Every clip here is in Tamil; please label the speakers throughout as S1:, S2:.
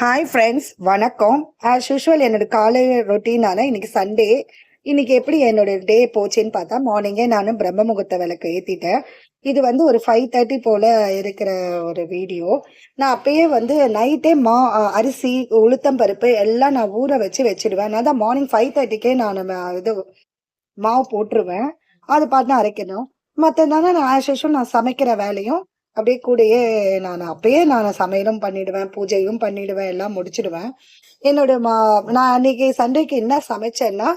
S1: ஹாய் ஃப்ரெண்ட்ஸ், வணக்கம். ஆஸ் யூஷுவல் என்னோட காலை ரொட்டீனான இன்னைக்கு சண்டே. இன்னைக்கு எப்படி என்னோட டே போச்சுன்னு பார்த்தா, மார்னிங்கே நானும் பிரம்ம முகூர்த்த விளக்கு ஏற்றிட்டேன். இது வந்து ஒரு 5:30 போல இருக்கிற ஒரு வீடியோ. நான் அப்பயே வந்து நைட்டே அரிசி, உளுத்தம் பருப்பு எல்லாம் நான் ஊற வச்சிடுவேன். நான் தான் மார்னிங் 5:30க்கே நான் இது மாவு போட்டுருவேன். அது பார்த்து அரைக்கணும். மற்றதானே நான் ஆஸ் யூஷுவல் நான் சமைக்கிற வேலையும் அப்படியே கூடயே நான் சமையலும் பண்ணிடுவேன், பூஜையும் பண்ணிடுவேன், எல்லாம் முடிச்சிடுவேன். என்னோட நான் அன்னைக்கு சண்டேக்கு என்ன சமைச்சேன்னா,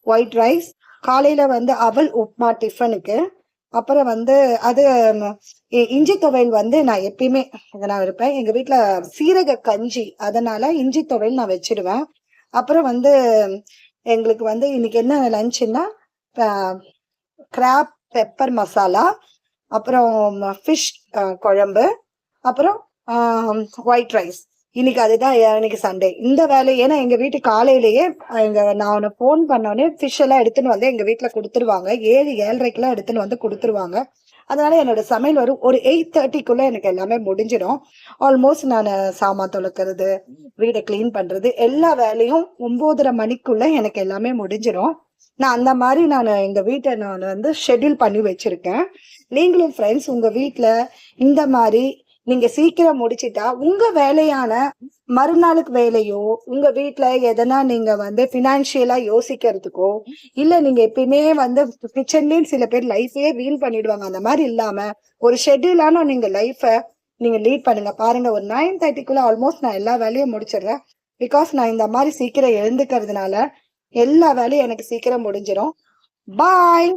S1: ஒயிட் ரைஸ், காலையில வந்து அவல் உப்மா டிஃபனுக்கு. அப்புறம் வந்து அது இஞ்சி துவையல் வந்து நான் எப்பயுமே நான் இருப்பேன். எங்க வீட்டுல சீரக கஞ்சி, அதனால இஞ்சி துவையல் நான் வச்சிடுவேன். அப்புறம் வந்து எங்களுக்கு வந்து இன்னைக்கு என்ன லஞ்சுன்னா, கிராப் பெப்பர் மசாலா, அப்புறம் ஃபிஷ் குழம்பு, அப்புறம் ஒயிட் ரைஸ். இன்னைக்கு அதுதான் இன்னைக்கு சண்டே. இந்த வேலை ஏன்னா எங்க வீட்டு காலையிலேயே நான் ஃபோன் பண்ணோடனே ஃபிஷ் எல்லாம் எடுத்துன்னு வந்து எங்க வீட்டுல கொடுத்துருவாங்க. 7-7:30 எடுத்துன்னு வந்து கொடுத்துருவாங்க. அதனால என்னோட சமையல் வரும் ஒரு 8:30க்குள்ள எனக்கு எல்லாமே முடிஞ்சிடும். ஆல்மோஸ்ட் நான் சாமான் தொலைக்கிறது, வீடை கிளீன் பண்றது, எல்லா வேலையும் 9:30 மணிக்குள்ள எனக்கு எல்லாமே முடிஞ்சிடும். நான் அந்த மாதிரி எங்க வீட்டை நான் வந்து ஷெட்யூல் பண்ணி வச்சிருக்கேன். நீங்களும் ஃப்ரெண்ட்ஸ் உங்க வீட்டுல இந்த மாதிரி நீங்க சீக்கிரம் முடிச்சிட்டா உங்க வேலையான மறுநாளுக்கு வேலையோ, உங்க வீட்டுல எதனா நீங்க வந்து பினான்சியலா யோசிக்கிறதுக்கோ, இல்ல நீங்க எப்பயுமே வந்து கிச்சன்லயும் சில பேர் லைஃபே வீல் பண்ணிடுவாங்க. அந்த மாதிரி இல்லாம ஒரு ஷெட்யூலான நீங்க லைஃப நீங்க லீட் பண்ணுங்க. பாருங்க, ஒரு 9:30க்குள்ள ஆல்மோஸ்ட் நான் எல்லா வேலையும் முடிச்சிடுறேன். பிகாஸ் நான் இந்த மாதிரி சீக்கிரம் எழுந்துக்கிறதுனால எல்லா வேலையும் எனக்கு சீக்கிரம் முடிஞ்சிடும். பாய்.